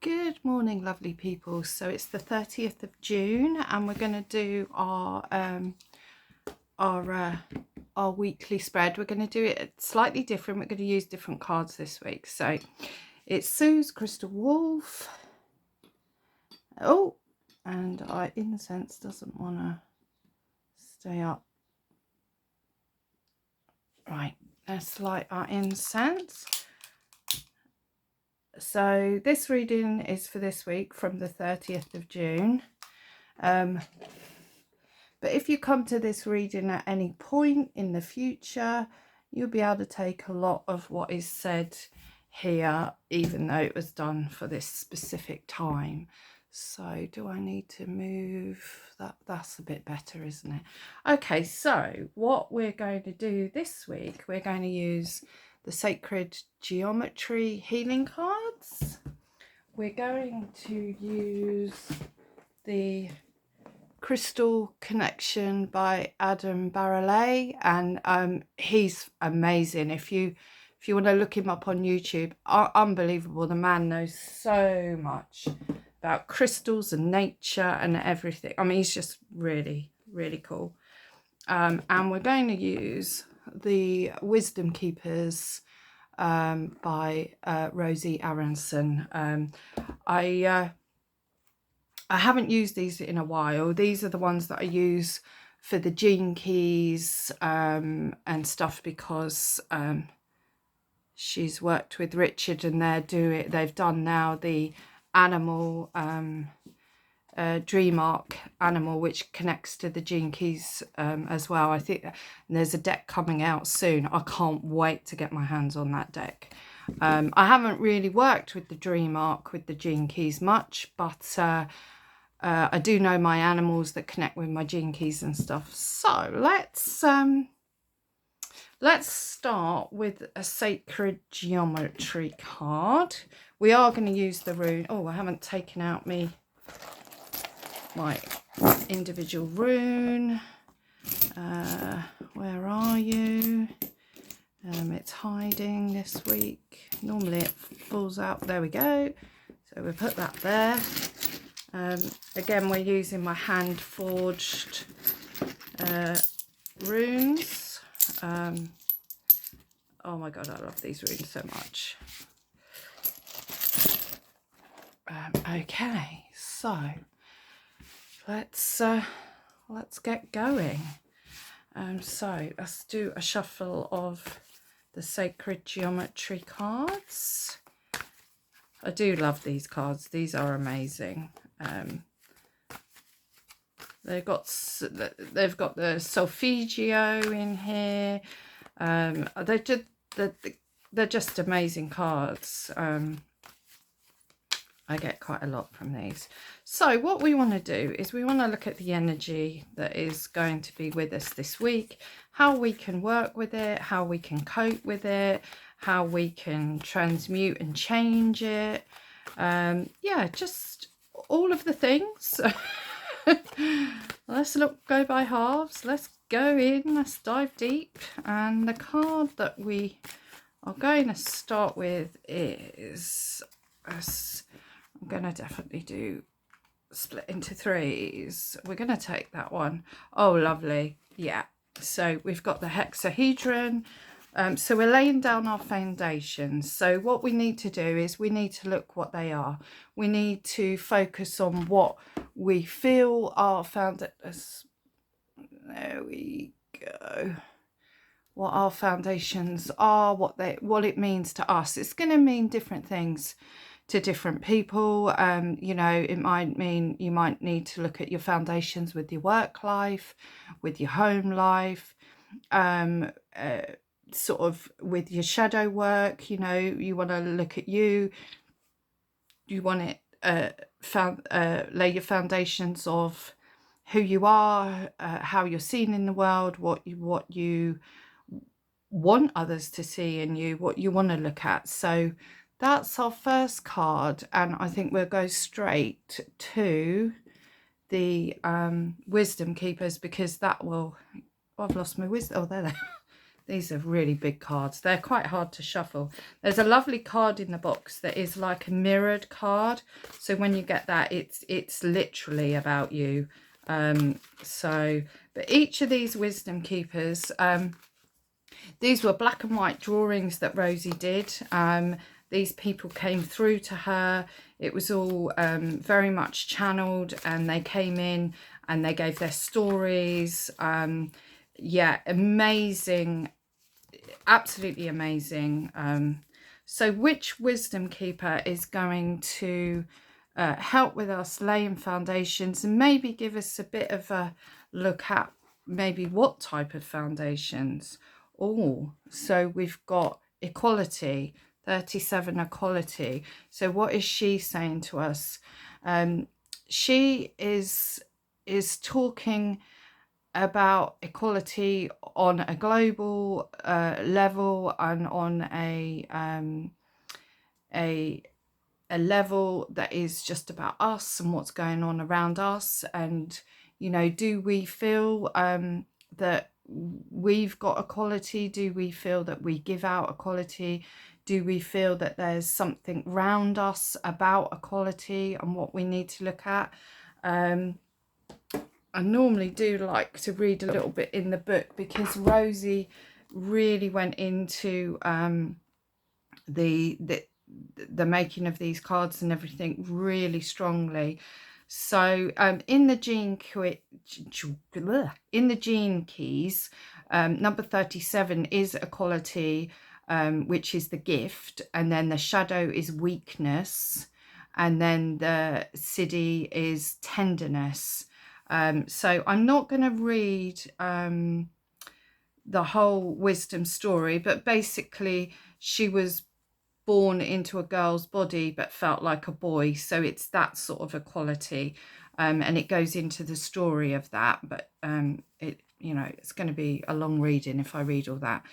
Good morning, lovely people. So it's the 30th of June and we're going to do our weekly spread. We're going to do it slightly different. We're going to use different cards this week. So it's Sue's Crystal Wolf. Oh, and our incense doesn't want to stay up. Right, let's light our incense. So this reading is for this week from the 30th of June. But if you come to this reading at any point in the future, you'll be able to take a lot of what is said here, even though it was done for this specific time. So do I need to move that? That's a bit better, isn't it? Okay, so what we're going to do this week, we're going to use the Sacred Geometry Healing cards. We're going to use the Crystal Connection by Adam Barrelay, and he's amazing. If you want to look him up on YouTube, unbelievable. The man knows so much about crystals and nature and everything. I mean, he's just really, really cool. And we're going to use the Wisdom Keepers by Rosie Aronson. I haven't used these in a while. These are the ones that I use for the gene keys and stuff, because she's worked with Richard and they've done now the animal dream arc animal, which connects to the gene keys as well. I think there's a deck coming out soon. I can't wait to get my hands on that deck. I haven't really worked with the dream arc with the gene keys much, but I do know my animals that connect with my gene keys and stuff. So let's start with a Sacred Geometry card. We are going to use the rune. Oh, I haven't taken out my individual rune. Where are you? It's hiding this week. Normally it falls out. There we go. So we put that there. Again, we're using my hand forged runes. Oh my god, I love these runes so much. Okay, so let's get going. So let's do a shuffle of the Sacred Geometry cards. I do love these cards. These are amazing. They've got the Solfeggio in here. They're just amazing cards. I get quite a lot from these. So what we want to do is we want to look at the energy that is going to be with us this week, how we can work with it, how we can cope with it, how we can transmute and change it. Yeah, just all of the things. Let's go by halves. Let's go in, let's dive deep. And the card that we are going to start with is, I'm going to definitely do split into threes. We're going to take that one. Oh, lovely. Yeah. So we've got the hexahedron. So we're laying down our foundations. So what we need to do is we need to look what they are. We need to focus on what we feel our foundations. There we go. What our foundations are, what it means to us. It's going to mean different things to different people. You know, it might mean you might need to look at your foundations with your work life, with your home life, sort of with your shadow work. You know, you want to look at you want it lay your foundations of who you are, how you're seen in the world, what you want others to see in you, what you want to look at. So that's our first card, and I think we'll go straight to the Wisdom Keepers, because that will... Oh, I've lost my wisdom. Oh, there. these are really big cards. They're quite hard to shuffle. There's a lovely card in the box that is like a mirrored card. So when you get that, it's literally about you. But each of these wisdom keepers, these were black and white drawings that Rosie did. These people came through to her. It was all very much channeled, and they came in and they gave their stories. Yeah, amazing, absolutely amazing. So which wisdom keeper is going to help with us laying foundations and maybe give us a bit of a look at maybe what type of foundations? Oh, so we've got equality, 37 equality. So what is she saying to us? She is talking about equality on a global level and on a level that is just about us and what's going on around us. And, you know, do we feel that we've got equality? Do we feel that we give out equality? Do we feel that there's something round us about equality and what we need to look at? I normally do like to read a little bit in the book, because Rosie really went into the making of these cards and everything really strongly. So in the gene keys, number 37 is equality, which is the gift, and then the shadow is weakness, and then the siddhi is tenderness. So I'm not going to read the whole wisdom story, but basically she was born into a girl's body but felt like a boy, so it's that sort of equality, and it goes into the story of that, but it's going to be a long reading if I read all that.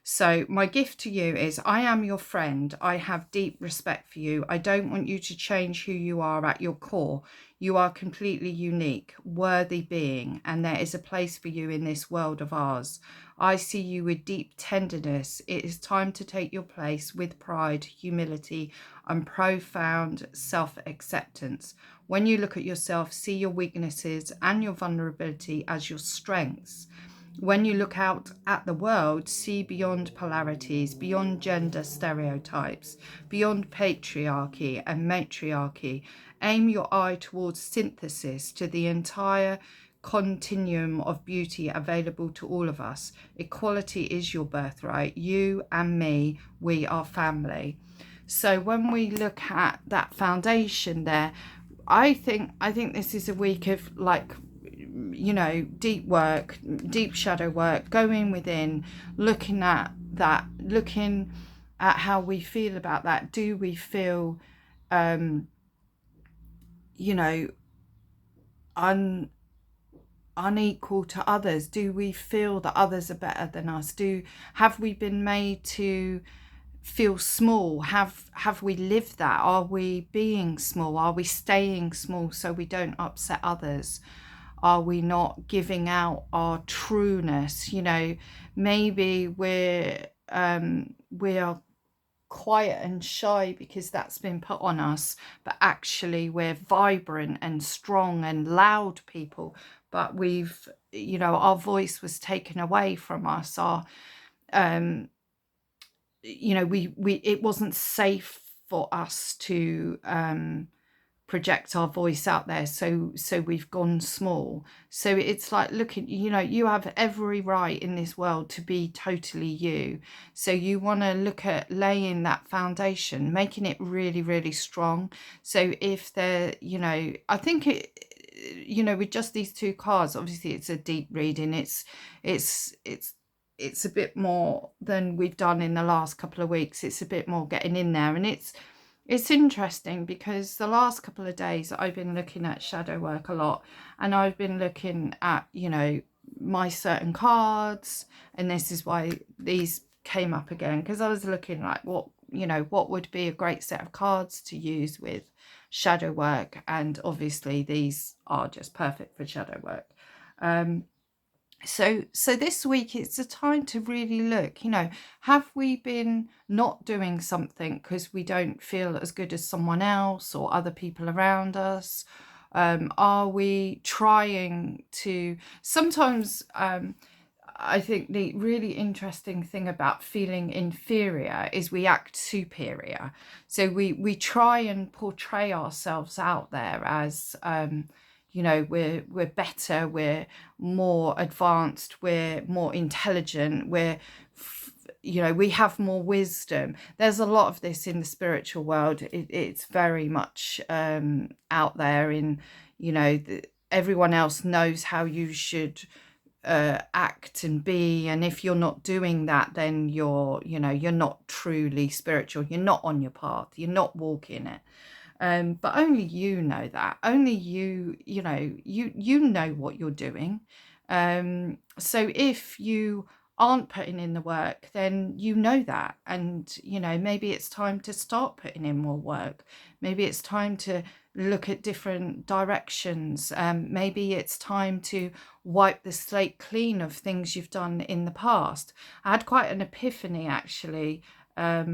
So my gift to you is, I am your friend. I have deep respect for you. I don't want you to change who you are at your core. You are completely unique, worthy being, and there is a place for you in this world of ours. I see you with deep tenderness. It is time to take your place with pride, humility, and profound self-acceptance. When you look at yourself, see your weaknesses and your vulnerability as your strengths. When you look out at the world, see beyond polarities, beyond gender stereotypes, beyond patriarchy and matriarchy. Aim your eye towards synthesis, to the entire continuum of beauty available to all of us. Equality is your birthright. You and me, we are family. So when we look at that foundation there, I think this is a week of, like, you know, deep work, deep shadow work, going within, looking at that, looking at how we feel about that. Do we feel you know, unequal to others? Do we feel that others are better than us? Have we been made to feel small? Have we lived that? Are we being small? Are we staying small so we don't upset others? Are we not giving out our trueness? You know, maybe we are quiet and shy because that's been put on us, but actually we're vibrant and strong and loud people, but we've, you know, our voice was taken away from us. Our you know, it wasn't safe for us to project our voice out there, so we've gone small. So it's like, looking, you know, you have every right in this world to be totally you. So you want to look at laying that foundation, making it really, really strong. So if they're, you know, I think it, you know, with just these two cards, obviously it's a deep reading, it's a bit more than we've done in the last couple of weeks. It's a bit more getting in there, and it's interesting because the last couple of days I've been looking at shadow work a lot, and I've been looking at, you know, my certain cards, and this is why these came up again, because I was looking like what, you know, what would be a great set of cards to use with shadow work, and obviously these are just perfect for shadow work. So this week it's a time to really look, have we been not doing something because we don't feel as good as someone else or other people around us? Are we trying to sometimes I think the really interesting thing about feeling inferior is we act superior. So we try and portray ourselves out there as we're better, we're more advanced, we're more intelligent, we have more wisdom. There's a lot of this in the spiritual world. It's very much out there in, everyone else knows how you should act and be, and if you're not doing that, then you're not truly spiritual, you're not on your path, you're not walking it. But only you know that. Only you know what you're doing. So if you aren't putting in the work, then you know that. And, maybe it's time to start putting in more work. Maybe it's time to look at different directions. Maybe it's time to wipe the slate clean of things you've done in the past. I had quite an epiphany, actually. I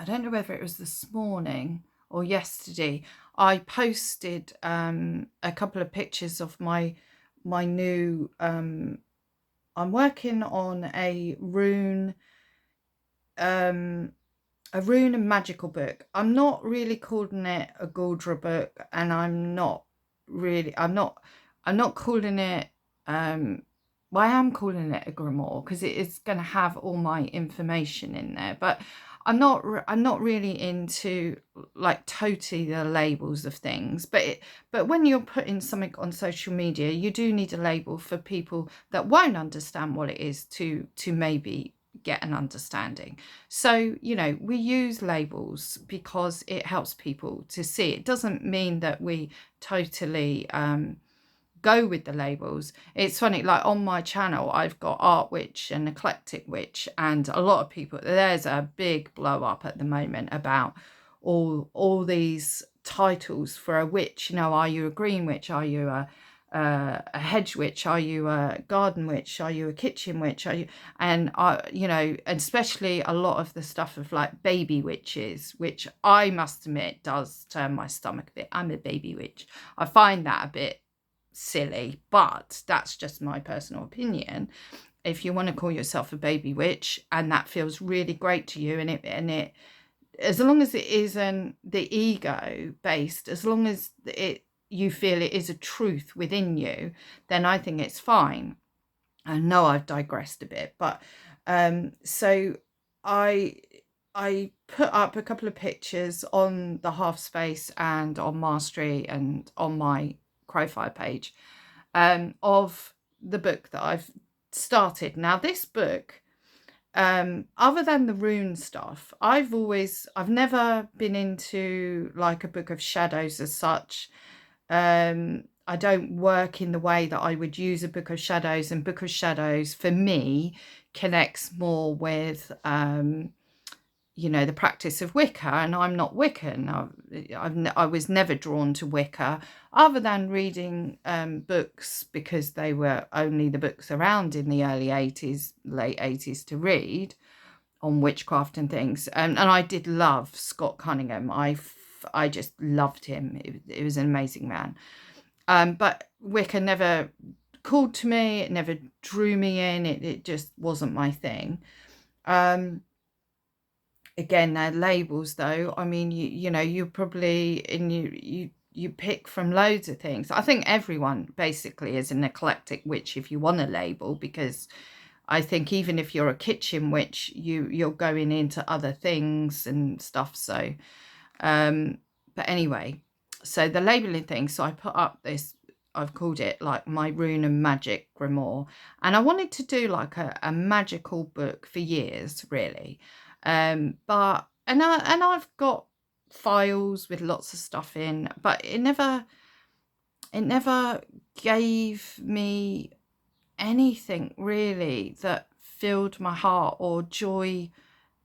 don't know whether it was this morning or yesterday. I posted a couple of pictures of my new I'm working on a rune and magical book. I'm not really calling it a Gurdjieff book, and I'm not calling it well, I am calling it a grimoire because it is going to have all my information in there, but I'm not really into like totally the labels of things. But when you're putting something on social media, you do need a label for people that won't understand what it is to maybe get an understanding. So, we use labels because it helps people to see. It doesn't mean that we totally go with the labels. It's funny, like on my channel I've got Art Witch and Eclectic Witch, and a lot of people, there's a big blow up at the moment about all these titles for a witch. Are you a green witch? Are you a hedge witch? Are you a garden witch? Are you a kitchen witch? Are you? And especially a lot of the stuff of like baby witches, which I must admit does turn my stomach a bit. I'm a baby witch. I find that a bit silly, but that's just my personal opinion. If you want to call yourself a baby witch and that feels really great to you, and it as long as it isn't the ego based, as long as you feel it is a truth within you, then I think it's fine. I know I've digressed a bit, but so I put up a couple of pictures on the Half Space and on Mastery and on my Crowfire page of the book that I've started. Now, this book, other than the rune stuff, I've never been into like a book of shadows as such. I don't work in the way that I would use a book of shadows, and book of shadows for me connects more with the practice of Wicca, and I'm not Wiccan. I was never drawn to Wicca, other than reading books, because they were only the books around in the early 80s, late 80s to read on witchcraft and things. And I did love Scott Cunningham. I just loved him. It was an amazing man. But Wicca never called to me. It never drew me in. It just wasn't my thing. Again, they're labels, though. I mean, you probably you pick from loads of things. I think everyone basically is an eclectic witch if you want a label, because I think even if you're a kitchen witch, you're going into other things and stuff. So, but anyway, so the labeling thing. So I put up this. I've called it like my Rune and Magic Grimoire, and I wanted to do like a magical book for years, really. But I've got files with lots of stuff in, but it never gave me anything really that filled my heart or joy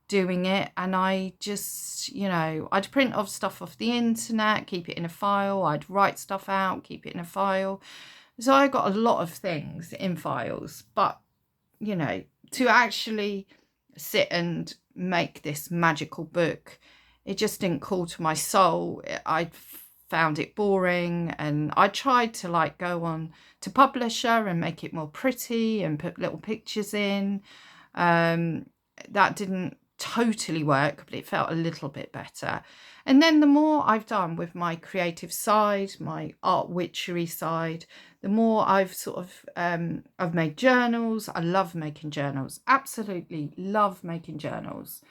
doing it. And I just, I'd print off stuff off the internet, keep it in a file. I'd write stuff out, keep it in a file. So I got a lot of things in files, but you know, to actually sit and make this magical book, it just didn't call to my soul. I found it boring, and I tried to like go on to Publisher and make it more pretty and put little pictures in. That didn't totally work, but it felt a little bit better. And then the more I've done with my creative side, my art witchery side, the more I've sort of, I've made journals. I love making journals, absolutely love making journals.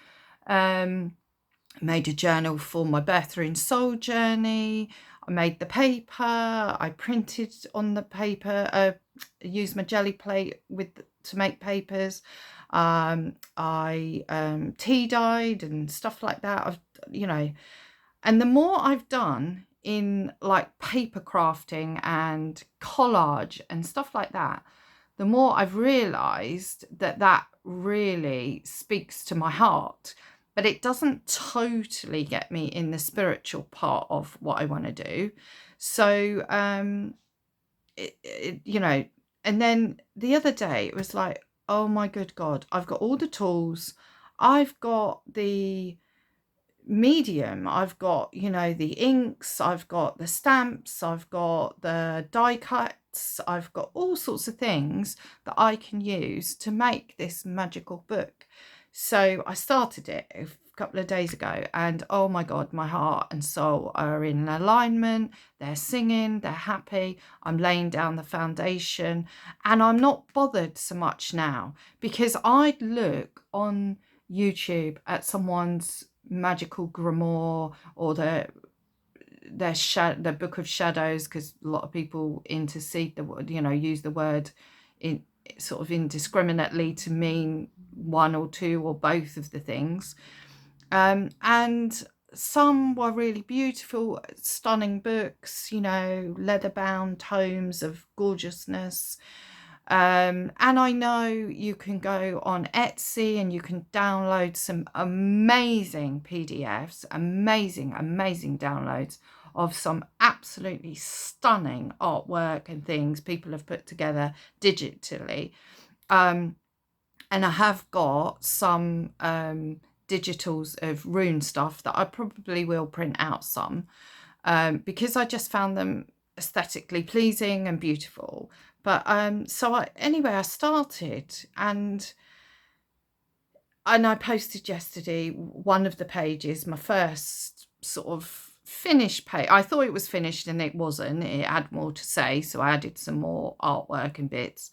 Made a journal for my Birthing Soul journey. I made the paper, I printed on the paper, used my jelly plate to make papers. I tea dyed and stuff like that. You know, and the more I've done in like paper crafting and collage and stuff like that, the more I've realized that that really speaks to my heart, but it doesn't totally get me in the spiritual part of what I want to do. So, you know, and then the other day it was like, oh my good God, I've got all the tools. I've got the medium, I've got, you know, the inks, I've got the stamps, I've got the die cuts, I've got all sorts of things that I can use to make this magical book. So I started it a couple of days ago, and oh my God, my heart and soul are in alignment. They're singing, they're happy. I'm laying down the foundation, and I'm not bothered so much now, because I'd look on YouTube at someone's magical grimoire or the Book of Shadows, because a lot of people intercede the word, you know, use the word in sort of indiscriminately to mean one or two or both of the things. And some were really beautiful, stunning books, you know, leather-bound tomes of gorgeousness. And I know you can go on Etsy and you can download some amazing PDFs, amazing downloads of some absolutely stunning artwork and things people have put together digitally. And I have got some digitals of rune stuff that I probably will print out some, because I just found them aesthetically pleasing and beautiful. But anyway, I started, and I posted yesterday one of the pages, my first sort of finished page. I thought it was finished and it wasn't. It had more to say, so I added some more artwork and bits.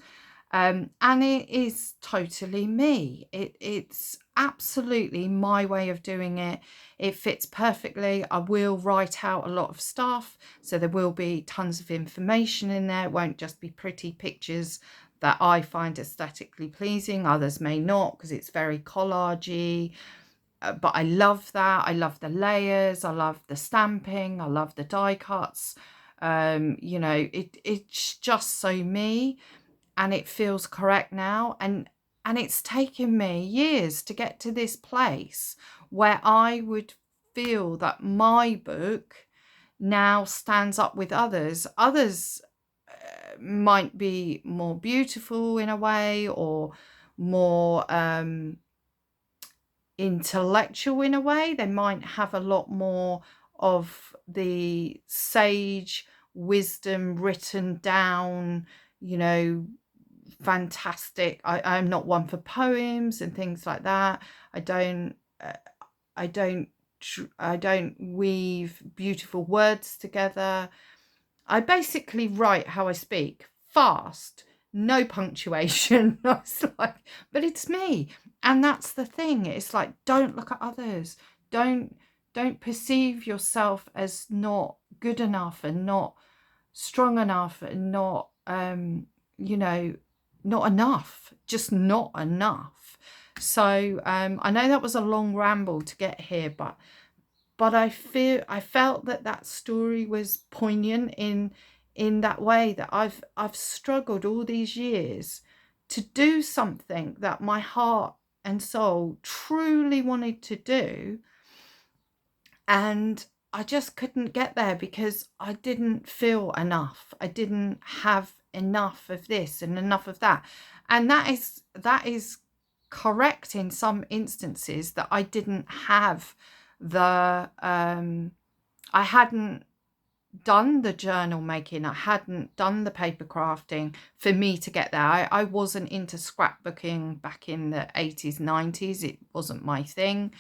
And it is totally me. It's absolutely my way of doing it. It fits perfectly. I will write out a lot of stuff, so there will be tons of information in there. It won't just be pretty pictures that I find aesthetically pleasing. Others may not, because it's very collagey. But I love that. I love the layers. I love the stamping. I love the die cuts. You know, it's just so me. And it feels correct now, and it's taken me years to get to this place where I would feel that my book now stands up with others. Others might be more beautiful in a way, or more intellectual in a way. They might have a lot more of the sage wisdom written down, you know, fantastic. I'm not one for poems and things like that. I don't weave beautiful words together. I basically write how I speak, fast, no punctuation. It's like, but it's me, and that's the thing. It's like, don't look at others. Don't perceive yourself as not good enough and not strong enough and not you know, not enough, just not enough. So I know that was a long ramble to get here, but I felt that story was poignant in that way, that I've struggled all these years to do something that my heart and soul truly wanted to do, and I just couldn't get there because I didn't feel enough. I didn't have enough of this and enough of that. And that is correct in some instances, that I didn't have the I hadn't done the journal making, I hadn't done the paper crafting for me to get there. I wasn't into scrapbooking back in the 80s, 90s. It wasn't my thing.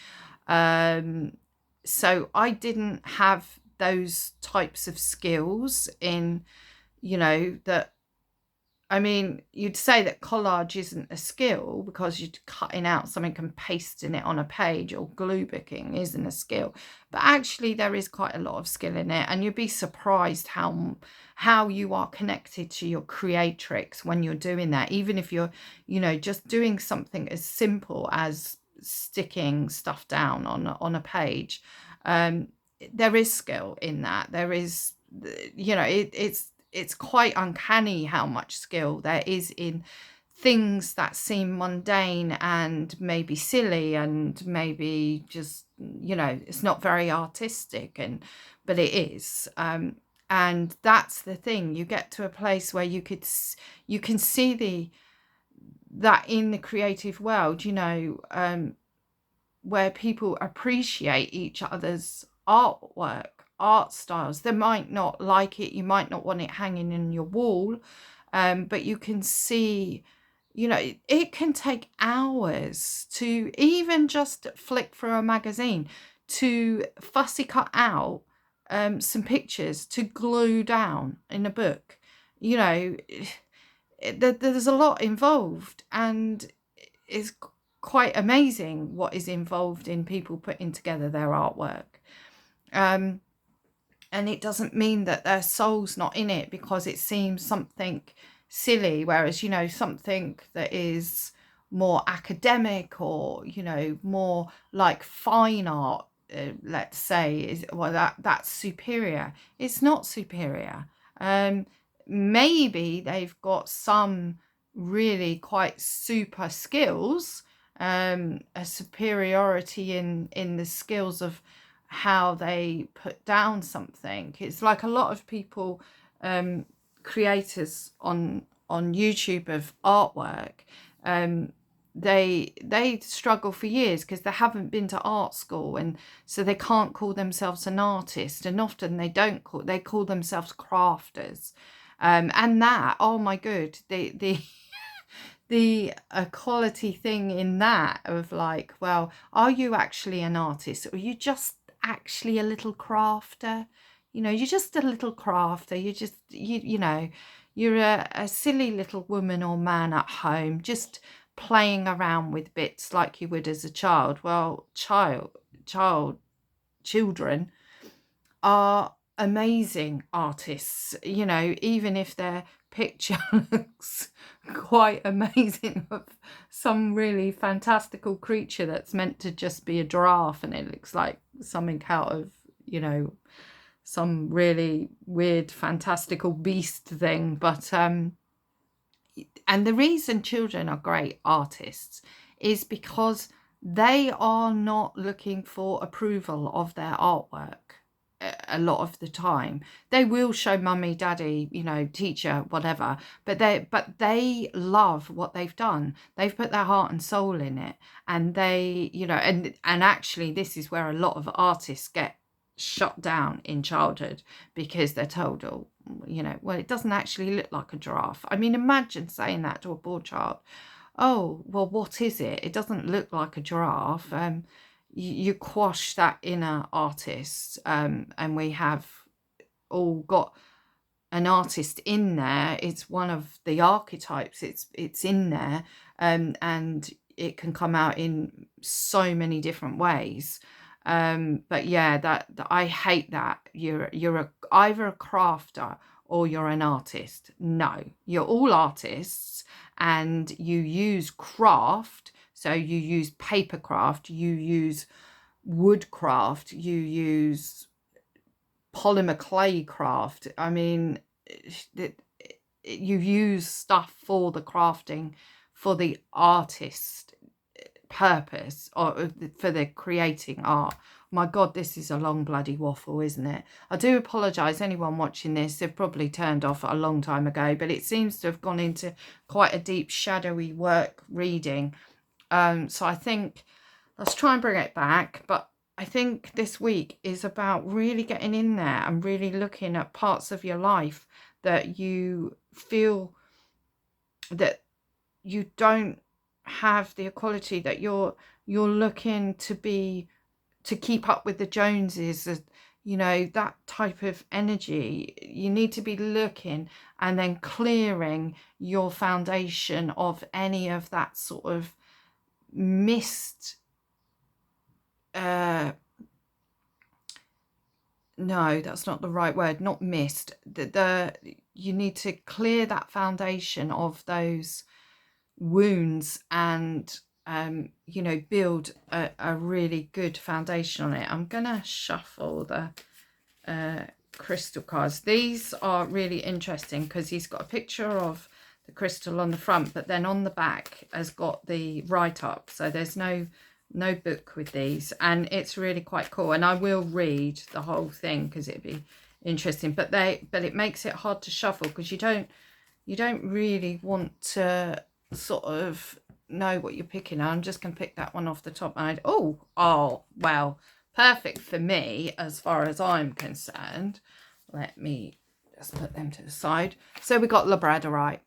So I didn't have those types of skills in, you know, that, I mean, you'd say that collage isn't a skill because you're cutting out something and pasting it on a page, or glue booking isn't a skill. But actually there is quite a lot of skill in it, and you'd be surprised how you are connected to your creatrix when you're doing that. Even if you're, you know, just doing something as simple as sticking stuff down on a page, there is skill in that. There is, you know, it's quite uncanny how much skill there is in things that seem mundane and maybe silly and maybe just, you know, it's not very artistic, but it is. And that's the thing. You get to a place where you can see that in the creative world, you know, where people appreciate each other's artwork, art styles. They might not like it, you might not want it hanging in your wall, but you can see, you know, it can take hours to even just flick through a magazine, to fussy cut out some pictures to glue down in a book. You know, there's a lot involved, and it's quite amazing what is involved in people putting together their artwork. And it doesn't mean that their soul's not in it because it seems something silly, whereas, you know, something that is more academic, or, you know, more like fine art, let's say, is, well, that's superior. It's not superior. Maybe they've got some really quite super skills, a superiority in the skills of how they put down something. It's like a lot of people, creators on YouTube of artwork, they struggle for years because they haven't been to art school, and so they can't call themselves an artist, and often they call themselves crafters. And that, oh my good, the equality thing in that of like, well, are you actually an artist, or are you just actually a little crafter? You know, you're just a little crafter. You're just, you know, you're a silly little woman or man at home just playing around with bits like you would as a child. Well, children are amazing artists, you know, even if their picture looks quite amazing of some really fantastical creature that's meant to just be a giraffe, and it looks like something out of, you know, some really weird fantastical beast thing. But and the reason children are great artists is because they are not looking for approval of their artwork. A lot of the time they will show mummy, daddy, you know, teacher, whatever, but they love what they've done. They've put their heart and soul in it, and they, you know, and actually this is where a lot of artists get shut down in childhood, because they're told, oh, you know, well, it doesn't actually look like a giraffe. I mean, imagine saying that to a poor child. Oh, well, what is it? It doesn't look like a giraffe. You quash that inner artist, and we have all got an artist in there. It's one of the archetypes. It's in there, and it can come out in so many different ways. But yeah, that I hate that you're either a crafter or you're an artist. No, you're all artists, and you use craft. So you use paper craft, you use woodcraft, you use polymer clay craft. I mean, you use stuff for the crafting, for the artist purpose, or for the creating art my God, this is a long bloody waffle, isn't it? I do apologise, anyone watching this, they've probably turned off a long time ago, but it seems to have gone into quite a deep, shadowy work reading. So I think let's try and bring it back. But I think this week is about really getting in there and really looking at parts of your life that you feel that you don't have the equality, that you're looking to keep up with the Joneses, you know, that type of energy. You need to be looking and then clearing your foundation of any of that sort of mist. No, that's not the right word. Not mist. You need to clear that foundation of those wounds and you know, build a really good foundation on it. I'm gonna shuffle the crystal cards. These are really interesting because he's got a picture of the crystal on the front, but then on the back has got the write-up, so there's no book with these, and it's really quite cool. And I will read the whole thing because it'd be interesting, but it makes it hard to shuffle because you don't really want to sort of know what you're picking. I'm just gonna pick that one off the top. And oh well, perfect for me as far as I'm concerned. Let me just put them to the side. So we got Labradorite.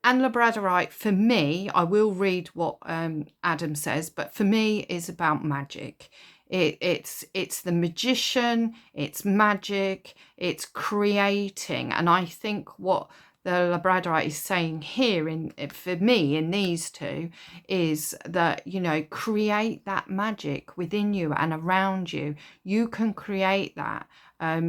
And Labradorite, for me, I will read what Adam says, but for me is about magic. It's the magician, it's magic, it's creating. And I think what the Labradorite is saying here, for me, in these two, is that, you know, create that magic within you and around you. You can create that.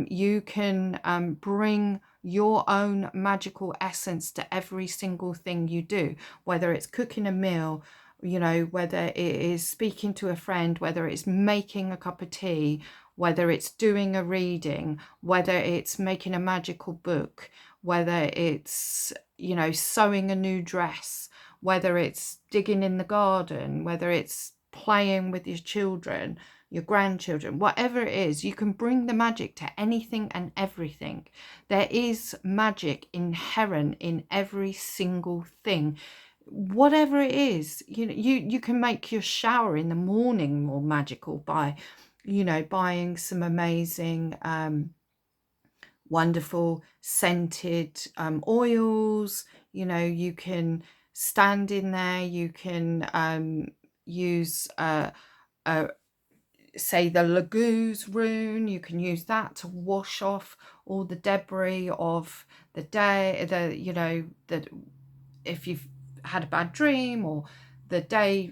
You can bring your own magical essence to every single thing you do, whether it's cooking a meal, you know, whether it is speaking to a friend, whether it's making a cup of tea, whether it's doing a reading, whether it's making a magical book, whether it's, you know, sewing a new dress, whether it's digging in the garden, whether it's playing with your children, your grandchildren, whatever it is, you can bring the magic to anything and everything. There is magic inherent in every single thing, whatever it is. You know, you can make your shower in the morning more magical by, you know, buying some amazing wonderful scented oils. You know, you can stand in there, you can use say the Laguz rune. You can use that to wash off all the debris of the day, you know, that if you've had a bad dream, or the day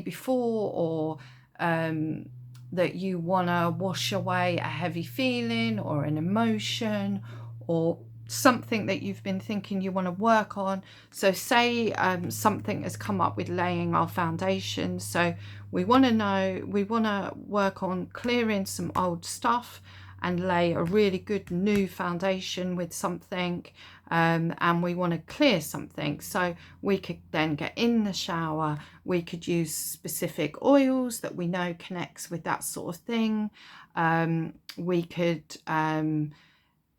before, or that you want to wash away a heavy feeling or an emotion or something that you've been thinking you want to work on. So say something has come up with laying our foundation, so we want to work on clearing some old stuff and lay a really good new foundation with something, and we want to clear something. So we could then get in the shower, we could use specific oils that we know connects with that sort of thing. We could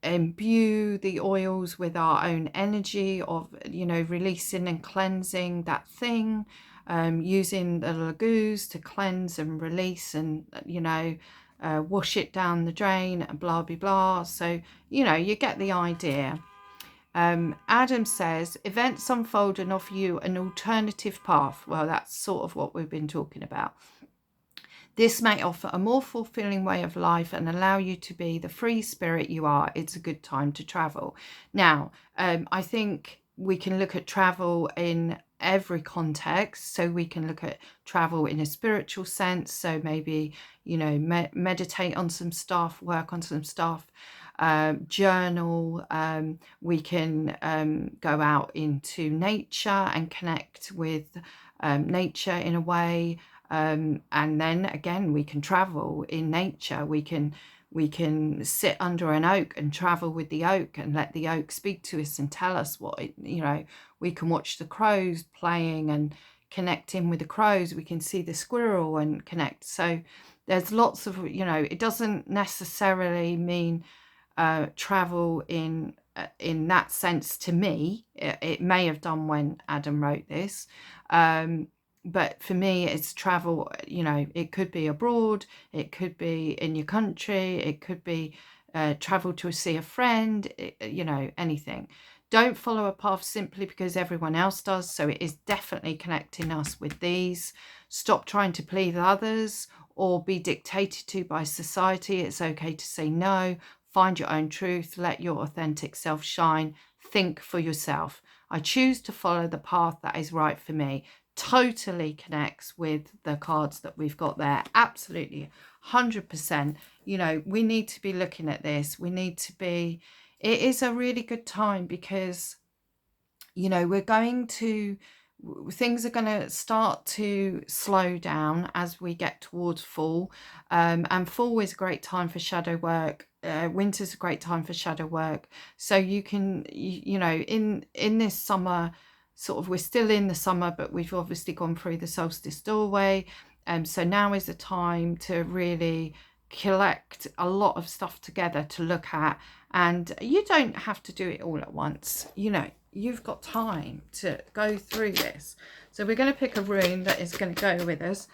imbue the oils with our own energy of, you know, releasing and cleansing that thing, using the Laguz to cleanse and release and, you know, wash it down the drain and blah blah blah. So, you know, you get the idea. Adam says events unfold and offer you an alternative path. Well, that's sort of what we've been talking about. This may offer a more fulfilling way of life and allow you to be the free spirit you are. It's a good time to travel. Now, I think we can look at travel in every context. So we can look at travel in a spiritual sense. So maybe, you know, meditate on some stuff, work on some stuff, journal. We can go out into nature and connect with nature in a way. And then again, we can travel in nature. We can sit under an oak and travel with the oak and let the oak speak to us and tell us what it, you know. We can watch the crows playing and connect in with the crows. We can see the squirrel and connect. So, there's lots of, you know, it doesn't necessarily mean travel in that sense to me. It may have done when Adam wrote this, but for me it's travel, you know, it could be abroad, it could be in your country, it could be travel to see a friend, you know, anything. Don't follow a path simply because everyone else does. So it is definitely connecting us with these. Stop trying to please others or be dictated to by society. It's okay to say no. Find your own truth. Let your authentic self shine. Think for yourself. I choose to follow the path that is right for me. Totally connects with the cards that we've got there. Absolutely, 100%. You know, we need to be looking at this. We need to be, it is a really good time because, you know, things are going to start to slow down as we get towards fall, and fall is a great time for shadow work. Winter's a great time for shadow work. So you can, you know, in this summer, sort of, we're still in the summer, but we've obviously gone through the solstice doorway. So now is the time to really collect a lot of stuff together to look at. And you don't have to do it all at once, you know, you've got time to go through this. So we're going to pick a rune that is going to go with us.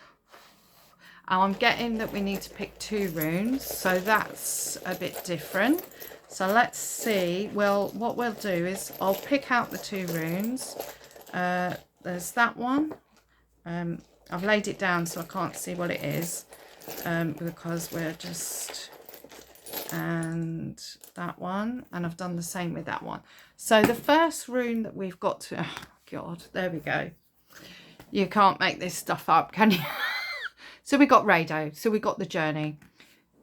I'm getting that we need to pick 2 runes, so that's a bit different. So let's see. Well, what we'll do is I'll pick out the 2 runes. There's that one. I've laid it down so I can't see what it is, because we're just, and that one, and I've done the same with that one. So the first rune that we've got to, oh God, there we go. You can't make this stuff up, can you? So we got Rado, so we got the journey.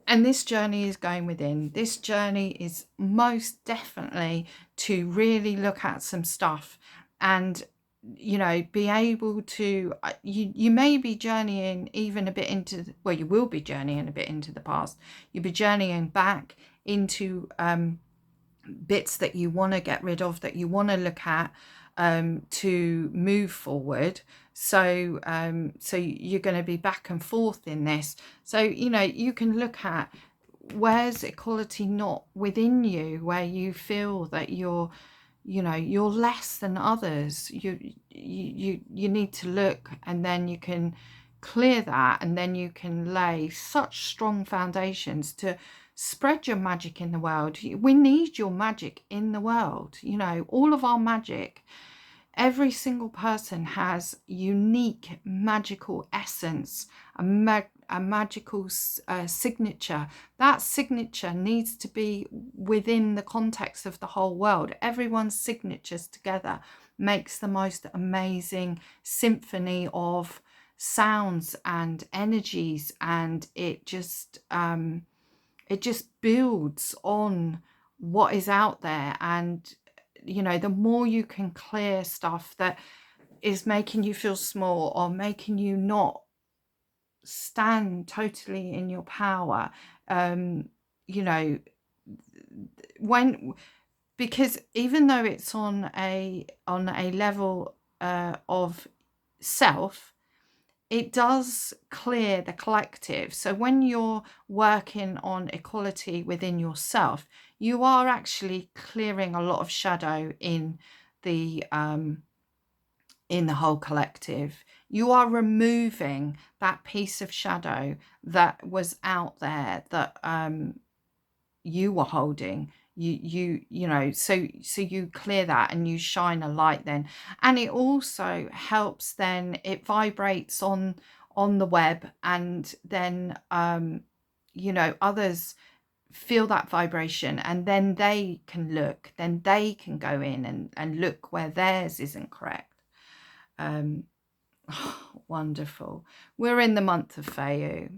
And this journey is going within. This journey is most definitely to really look at some stuff and, you know, be able to, you may be journeying even a bit into, well, you will be journeying a bit into the past. You'll be journeying back into bits that you want to get rid of, that you want to look at, to move forward. So so you're going to be back and forth in this. So, you know, you can look at where's equality not within you, where you feel that you're, you know, you're less than others. You need to look, and then you can clear that, and then you can lay such strong foundations to spread your magic in the world. We need your magic in the world, you know, all of our magic. Every single person has unique magical essence, a magical signature. That signature needs to be within the context of the whole world. Everyone's signatures together makes the most amazing symphony of sounds and energies, and it just builds on what is out there. And, you know, the more you can clear stuff that is making you feel small or making you not stand totally in your power, you know, because even though it's on a level of self, it does clear the collective. So when you're working on equality within yourself, you are actually clearing a lot of shadow in the whole collective. You are removing that piece of shadow that was out there, that you were holding. You know, so you clear that and you shine a light then. And it also helps, then it vibrates on the web, and then you know, others feel that vibration, and then they can look, then they can go in and look where theirs isn't correct. Wonderful. We're in the month of Fayou.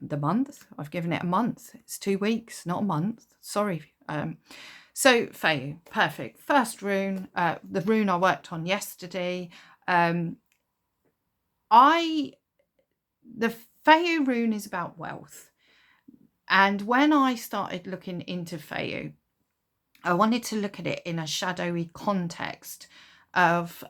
The month, I've given it a month. It's 2 weeks, not a month. Sorry. So Fayou, perfect. First rune, the rune I worked on yesterday. The Fayou rune is about wealth. And when I started looking into Fayou, I wanted to look at it in a shadowy context of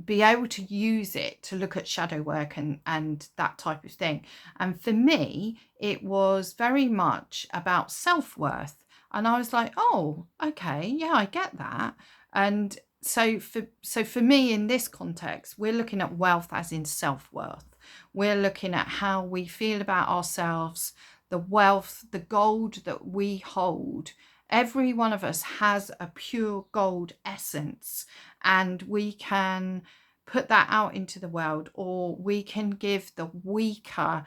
be able to use it to look at shadow work and that type of thing. And for me, it was very much about self-worth. And I was like, oh, okay, yeah, I get that. And so for me, in this context, we're looking at wealth as in self-worth. We're looking at how we feel about ourselves, the wealth, the gold that we hold. Every one of us has a pure gold essence, and we can put that out into the world, or we can give the weaker.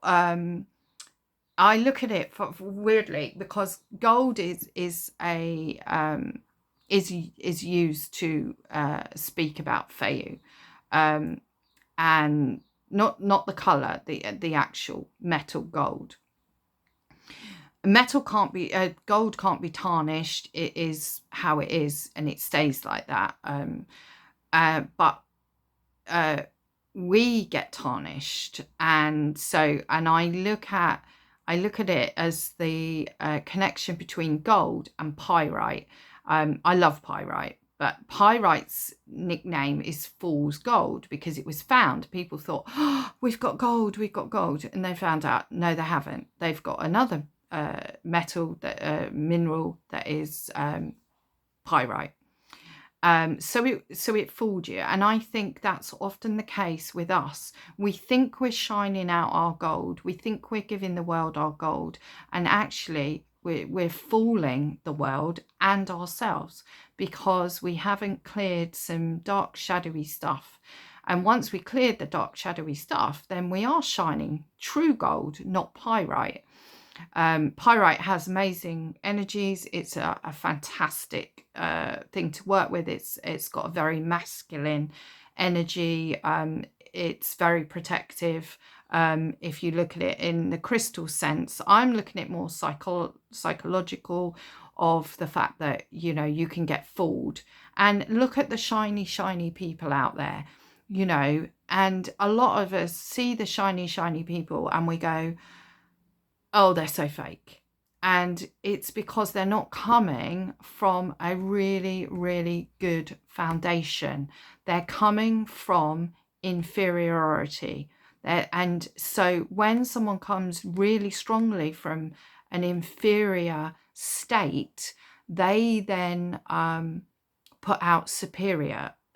I look at it weirdly, because gold is used to speak about Feyú, and not the color, the actual metal gold. Metal can't be gold can't be tarnished. It is how it is, and it stays like that. But we get tarnished, and I look at it as the connection between gold and pyrite. I love pyrite, but pyrite's nickname is fool's gold because it was found. People thought, oh, we've got gold, and they found out no, they haven't. They've got another metal, mineral that is pyrite. So it fooled you. And I think that's often the case with us. We think we're shining out our gold. We think we're giving the world our gold. And actually, we're fooling the world and ourselves, because we haven't cleared some dark, shadowy stuff. And once we cleared the dark, shadowy stuff, then we are shining true gold, not pyrite. Pyrite has amazing energies. It's a fantastic thing to work with. It's got a very masculine energy. It's very protective. If you look at it in the crystal sense, I'm looking at more psychological, of the fact that, you can get fooled. And look at the shiny people out there, and a lot of us see the shiny people and we go, oh, they're so fake. And it's because they're not coming from a really, really good foundation. They're coming from inferiority. And so when someone comes really strongly from an inferior state, they then put out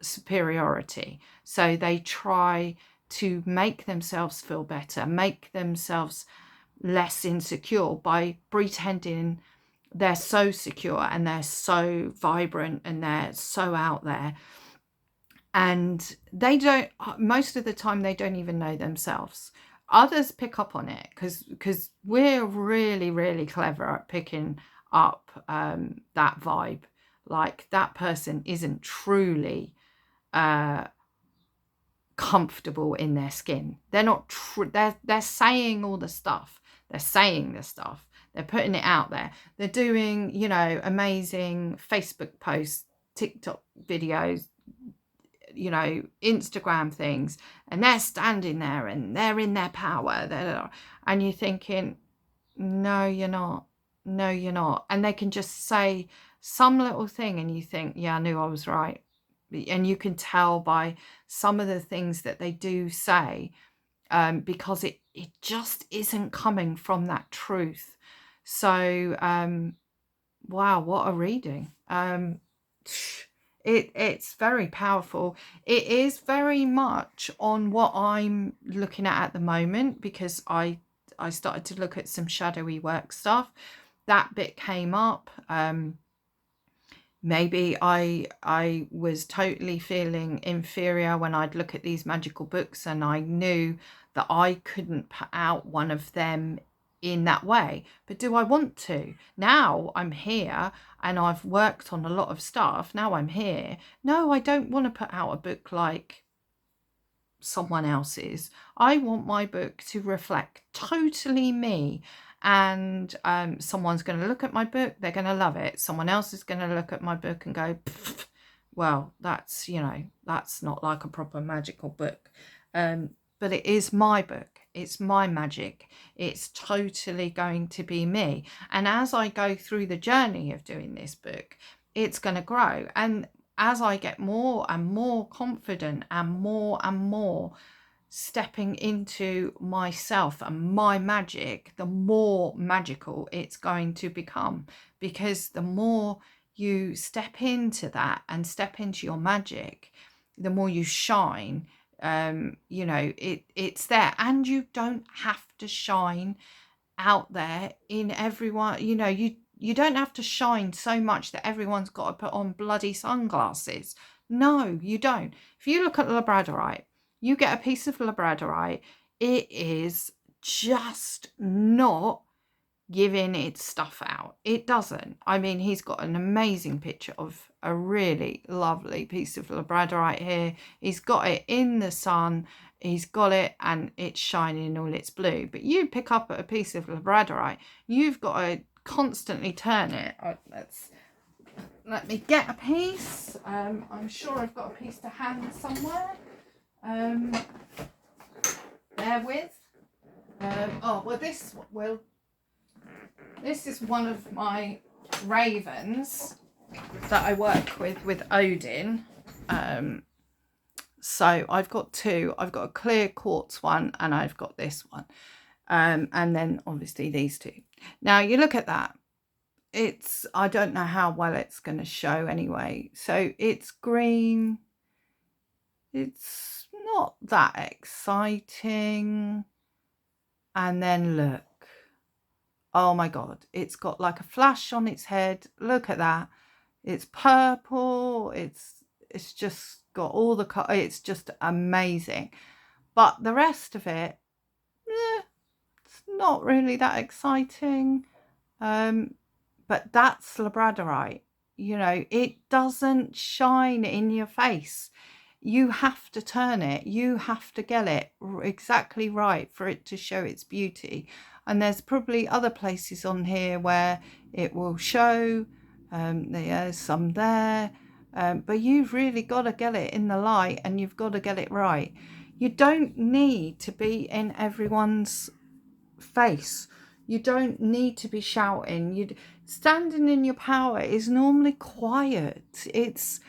superiority. So they try to make themselves feel better, make themselves less insecure by pretending they're so secure and they're so vibrant and they're so out there. And they don't, most of the time, they don't even know themselves. Others pick up on it because we're really, really clever at picking up that vibe. Like, that person isn't truly comfortable in their skin. They're not they're saying all the stuff. They're saying the stuff. They're putting it out there. They're doing, amazing Facebook posts, TikTok videos, Instagram things, and they're standing there and they're in their power. And you're thinking, no, you're not. No, you're not. And they can just say some little thing and you think, yeah, I knew I was right. And you can tell by some of the things that they do say, because it just isn't coming from that truth. So, wow, what a reading. It's very powerful. It is very much on what I'm looking at the moment, because I started to look at some shadowy work stuff. That bit came up. Maybe I was totally feeling inferior when I'd look at these magical books, and I knew that I couldn't put out one of them in that way. But do I want to? Now I'm here and I've worked on a lot of stuff. Now I'm here. No, I don't want to put out a book like someone else's. I want my book to reflect totally me. And someone's going to look at my book, they're going to love it. Someone else is going to look at my book and go, well, that's, that's not like a proper magical book. But it is my book. It's my magic. It's totally going to be me. And as I go through the journey of doing this book, it's going to grow. And as I get more and more confident and more stepping into myself and my magic, the more magical it's going to become, because the more you step into that and step into your magic, the more you shine. You know, it's there, and you don't have to shine out there in everyone. You know, you don't have to shine so much that everyone's got to put on bloody sunglasses. No, you don't. If you look at labradorite, you get a piece of labradorite, it is just not giving its stuff out. It doesn't. I mean, he's got an amazing picture of a really lovely piece of labradorite here. He's got it in the sun, he's got it, and it's shining all its blue. But you pick up a piece of labradorite, you've got to constantly turn it. Let me get a piece. I'm sure I've got a piece to hand somewhere. Bear with. Oh, well, this is one of my ravens that I work with Odin. So I've got two. I've got a clear quartz one, and I've got this one. And then obviously these two. Now you look at that. I don't know how well it's going to show anyway. So it's green. It's not that exciting. And then look. Oh my God, it's got like a flash on its head. Look at that. It's purple. It's just got all the color. It's just amazing. But the rest of it, it's not really that exciting. But that's labradorite. You know, it doesn't shine in your face. You have to turn it. You have to get it exactly right for it to show its beauty. And there's probably other places on here where it will show. There's some there. But you've really got to get it in the light, and you've got to get it right. You don't need to be in everyone's face. You don't need to be shouting. Standing in your power is normally quiet. It's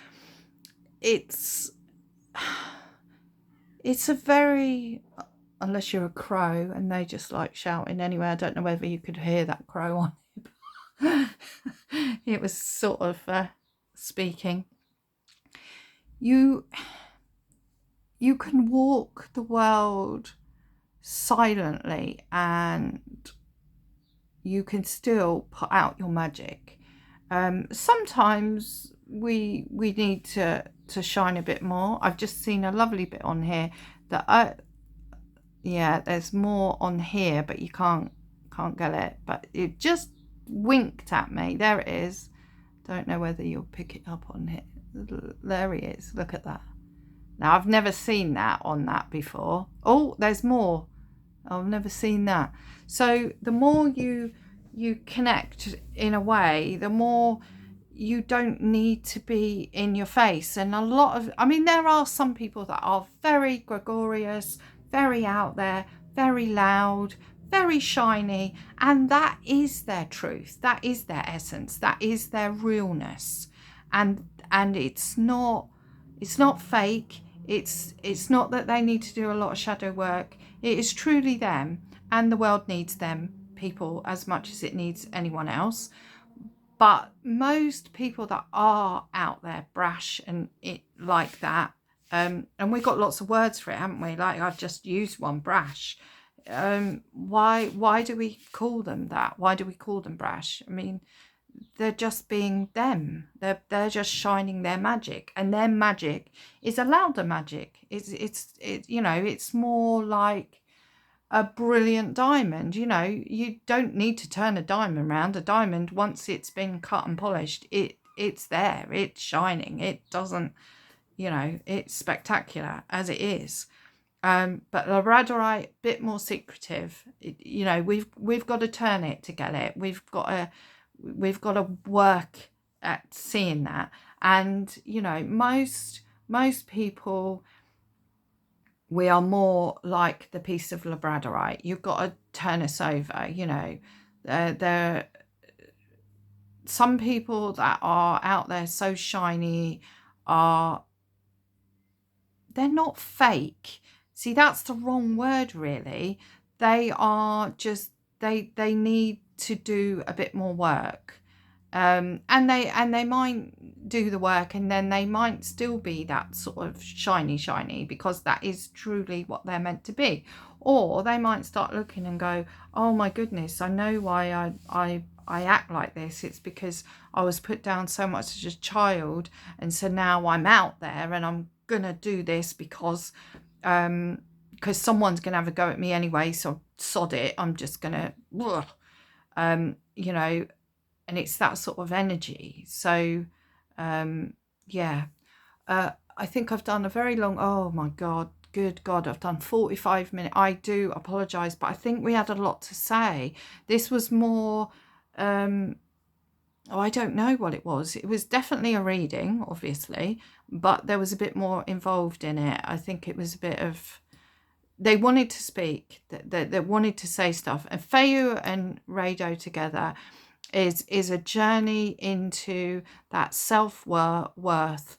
a very, unless you're a crow and they just like shouting anyway. I don't know whether you could hear that crow on it. It was sort of speaking. You can walk the world silently, and you can still put out your magic. Sometimes we need to shine a bit more. I've just seen a lovely bit on here that yeah, there's more on here, but you can't get it. But it just winked at me. There it is. Don't know whether you'll pick it up on here. There he is. Look at that. Now, I've never seen that on that before. Oh, there's more. I've never seen that. So the more you connect in a way, the more you don't need to be in your face. And a lot of, I mean, there are some people that are very gregarious, very out there, very loud, very shiny, and that is their truth. That is their essence. That is their realness. And it's not fake. It's not that they need to do a lot of shadow work. It is truly them, and the world needs them people as much as it needs anyone else. But most people that are out there brash and it like that, and we've got lots of words for it, haven't we? Like I've just used one, brash. Why do we call them that? Why do we call them brash? I mean, they're just being them. They're just shining their magic, and their magic is a louder magic. It's you know, it's more like a brilliant diamond. You know, you don't need to turn a diamond around. A diamond, once it's been cut and polished, it's there. It's shining. It doesn't, you know, it's spectacular as it is. But labradorite, bit more secretive. You know, we've got to turn it to get it. We've got to work at seeing that. And you know, most people, we are more like the piece of labradorite. You've got to turn us over. You know, there some people that are out there so shiny are, they're not fake. See, that's the wrong word, really. They are just, they need to do a bit more work. And they might do the work, and then they might still be that sort of shiny, because that is truly what they're meant to be. Or they might start looking and go, oh my goodness, I know why I act like this. It's because I was put down so much as a child, and so now I'm out there and I'm gonna do this because someone's gonna have a go at me anyway, so sod it, I'm just gonna you know. And it's that sort of energy. So yeah, I think I've done a very long, oh my god, good god, I've done 45 minutes. I do apologize, but I think we had a lot to say. This was more I don't know what it was. It was definitely a reading, obviously, but there was a bit more involved in it. I think it was a bit of, they wanted to speak, they wanted to say stuff. And Feyu and Rado together is a journey into that self-worth,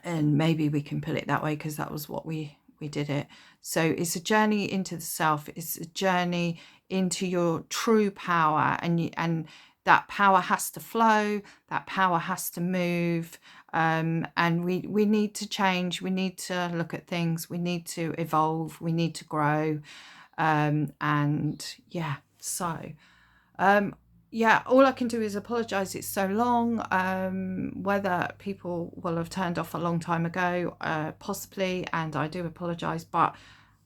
and maybe we can put it that way because that was what we did it. So it's a journey into the self. It's a journey into your true power, and that power has to flow, that power has to move, and we need to change, we need to look at things, we need to evolve, we need to grow, and yeah, so yeah, all I can do is apologise it's so long. Whether people will have turned off a long time ago, possibly, and I do apologise, but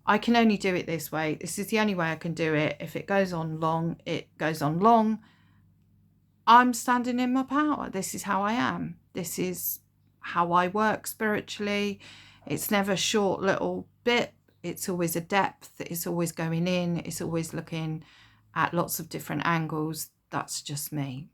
I can only do it this way. This is the only way I can do it. If it goes on long, it goes on long. I'm standing in my power. This is how I am. This is how I work spiritually. It's never a short little bit. It's always a depth. It's always going in. It's always looking at lots of different angles. That's just me.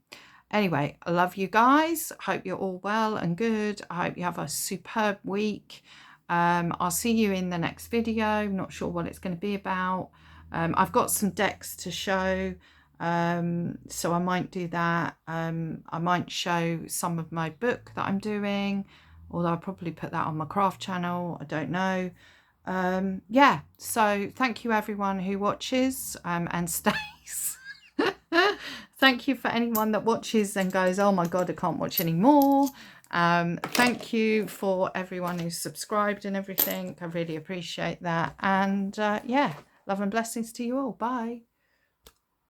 Anyway, I love you guys. I hope you're all well and good. I hope you have a superb week. I'll see you in the next video. I'm not sure what it's going to be about. I've got some decks to show, so I might do that. I might show some of my book that I'm doing, although I'll probably put that on my craft channel. I don't know. Yeah, so thank you everyone who watches and stays. Thank you for anyone that watches and goes, oh my god, I can't watch anymore. Thank you for everyone who's subscribed and everything. I really appreciate that. And yeah, love and blessings to you all. Bye.